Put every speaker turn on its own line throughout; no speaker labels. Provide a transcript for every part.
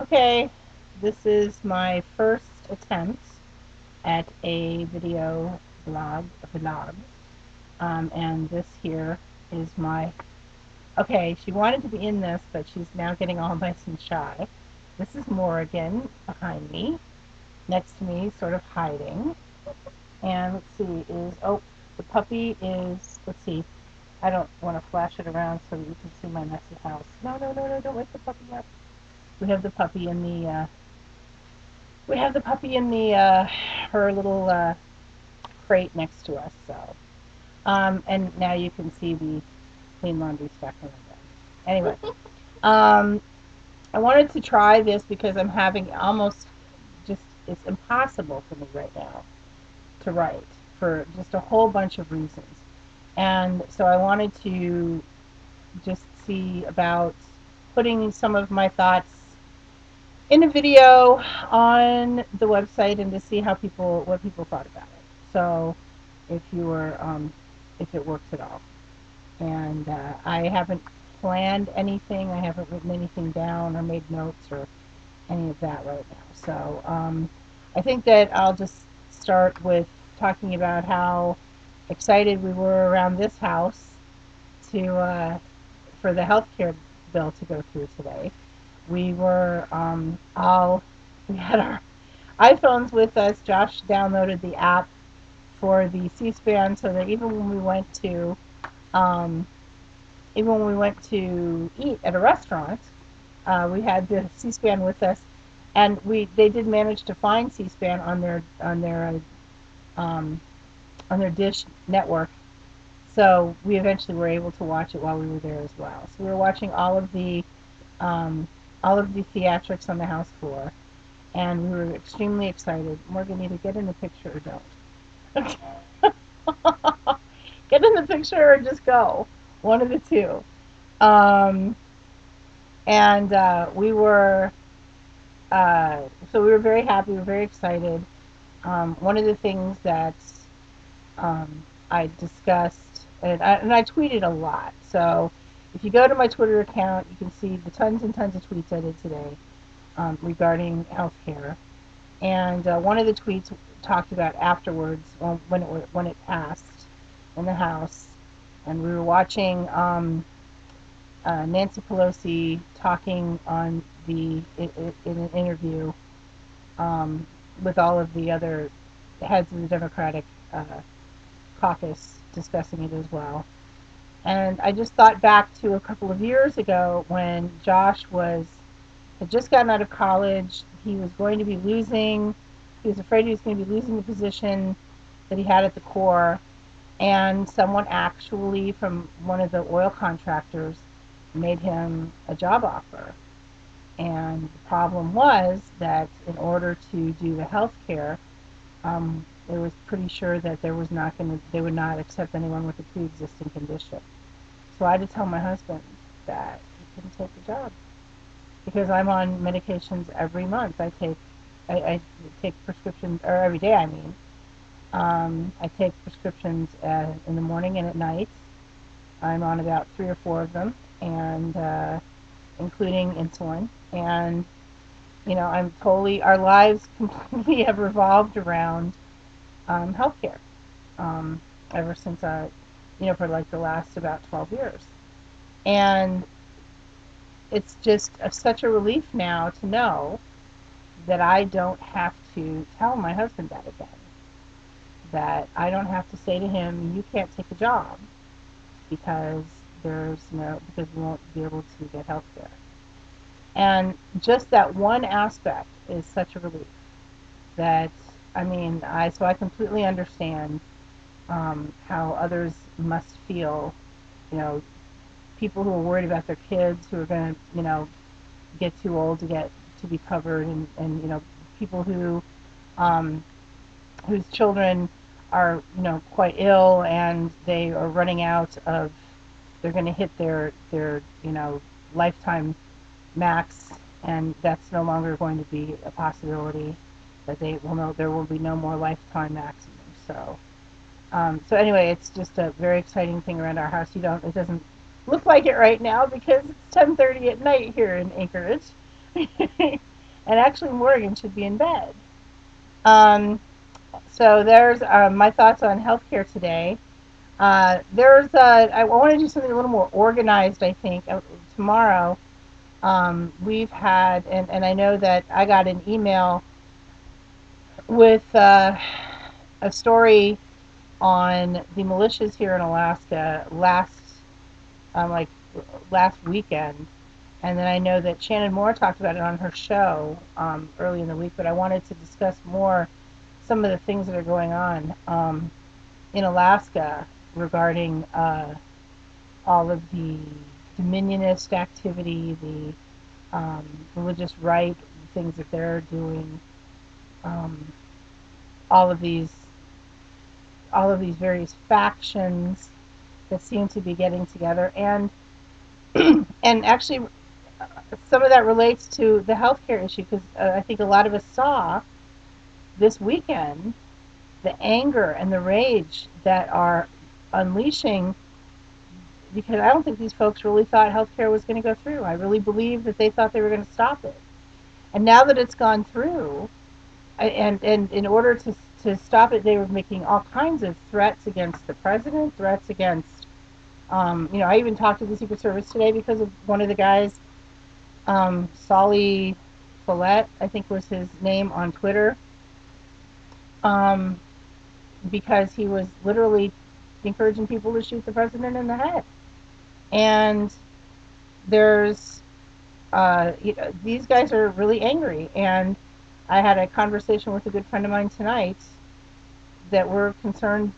Okay, this is my first attempt at a video vlog. And this here is my, okay, she wanted to be in this, but she's now getting all nice and shy. This is Morgan behind me, next to me, sort of hiding. And let's see, the puppy is, let's see, I don't want to flash it around so that you can see my messy house. No, no, no, no, don't wake the puppy up. We have the puppy in the her little crate next to us. So, and now you can see the clean laundry stack in the bed. Anyway, um, I wanted to try this because I'm having almost just it's impossible for me right now to write for just a whole bunch of reasons, and so I wanted to just see about putting some of my thoughts in a video on the website and to see what people thought about it. So if you were if it works at all. And I haven't planned anything. I haven't written anything down or made notes or any of that right now. So I think that I'll just start with talking about how excited we were around this house to for the healthcare bill to go through today. We were all we had our iPhones with us. Josh downloaded the app for the C-SPAN so that um, even when we went to eat at a restaurant, we had the C-SPAN with us, and they did manage to find C-SPAN um, on their dish network. So we eventually were able to watch it while we were there as well. So we were watching um, all of the theatrics on the house floor, and we were extremely excited. Morgan, either get in the picture or don't. Get in the picture or just go. One of the two. Um, and so we were very happy. We were very excited. One of the things that I discussed, and I tweeted a lot. So if you go to my Twitter account, you can see the tons and tons of tweets I did today regarding healthcare. And one of the tweets talked about afterwards when it passed in the House, and we were watching Nancy Pelosi talking in an interview with all of the other heads of the Democratic caucus discussing it as well. And I just thought back to a couple of years ago when had just gotten out of college. He was going to be losing. He was afraid he was going to be losing the position that he had at the Corps, and someone actually from one of the oil contractors made him a job offer. And the problem was that in order to do the health care, it was pretty sure that they would not accept anyone with a pre-existing condition. So I had to tell my husband that he couldn't take the job because I'm on medications every month. I take prescriptions, or every day, I mean. I take prescriptions in the morning and at night. I'm on about 3 or 4 of them, and including insulin. And our lives completely have revolved around healthcare ever since for like the last about 12 years. And it's just such a relief now to know that I don't have to tell my husband that again. That I don't have to say to him, you can't take a job because because we won't be able to get health care. And just that one aspect is such a relief that, I completely understand how others must feel, you know, people who are worried about their kids who are going to, get too old to be covered, and people um, whose children are, quite ill and they are running out of, they're going to hit their, lifetime max, and that's no longer going to be a possibility. That they will know there will be no more lifetime maximum. So anyway, it's just a very exciting thing around our house. It doesn't look like it right now because it's 10:30 at night here in Anchorage. and actually Morgan should be in bed. Um, so there's my thoughts on healthcare today. I want to do something a little more organized. I think tomorrow we've had, and I know that I got an email with a story on the militias here in Alaska like last weekend, and then I know that Shannon Moore talked about it on her show early in the week. But I wanted to discuss more some of the things that are going on in Alaska regarding all of the dominionist activity, religious right, things that they're doing, um, all of these all of these various factions that seem to be getting together, and actually some of that relates to the healthcare issue because I think a lot of us saw this weekend the anger and the rage that are unleashing because I don't think these folks really thought healthcare was going to go through. I really believe that they thought they were going to stop it. And now that it's gone through, and in order to stop it, they were making all kinds of threats against the president, threats against, I even talked to the Secret Service today because of one of the guys, Solly Follett, I think was his name on Twitter, um, because he was literally encouraging people to shoot the president in the head. And there's these guys are really angry, and I had a conversation with a good friend of mine tonight that we're concerned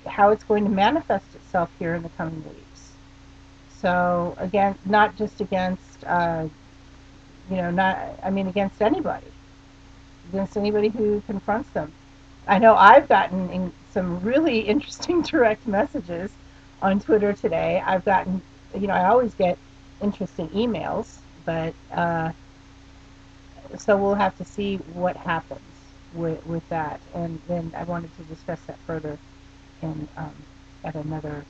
how it's going to manifest itself here in the coming weeks. So again, not just against not I mean against anybody who confronts them. I know I've gotten in some really interesting direct messages on Twitter today. I've gotten, I always get interesting emails, but so we'll have to see what happens with that, and then I wanted to discuss that further in in another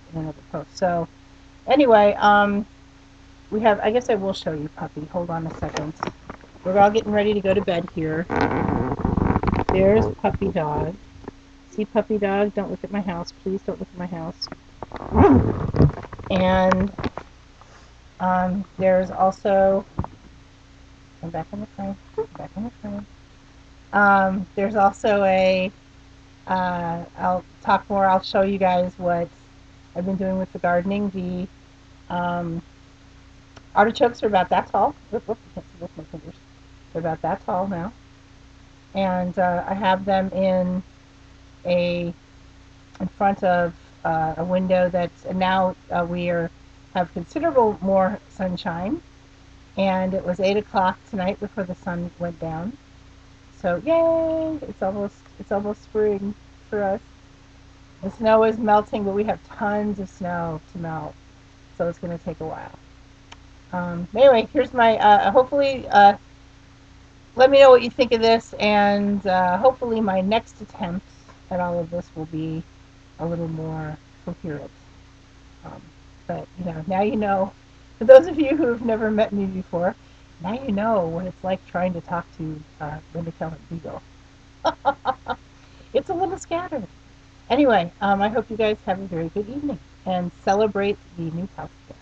post. So anyway, we have. I guess I will show you Puppy. Hold on a second. We're all getting ready to go to bed here. There's Puppy Dog. See Puppy Dog? Don't look at my house, please. Don't look at my house. And there's also. I'm back in the frame. Back in the frame. There's also I'll talk more. I'll show you guys what I've been doing with the gardening. The artichokes are about that tall. Whoop, whoop, I can't see with my fingers. They're about that tall now. And I have them in front of a window that's, and now have considerable more sunshine. And it was 8 o'clock tonight before the sun went down. So yay! It's almost spring for us. The snow is melting, but we have tons of snow to melt, so it's going to take a while. Anyway, here's my. Hopefully, let me know what you think of this, and hopefully, my next attempt at all of this will be a little more coherent. Um, but now you know. For those of you who have never met me before, now you know what it's like trying to talk to Linda Kellen Biegel. It's a little scattered. Anyway, I hope you guys have a very good evening and celebrate the new healthcare.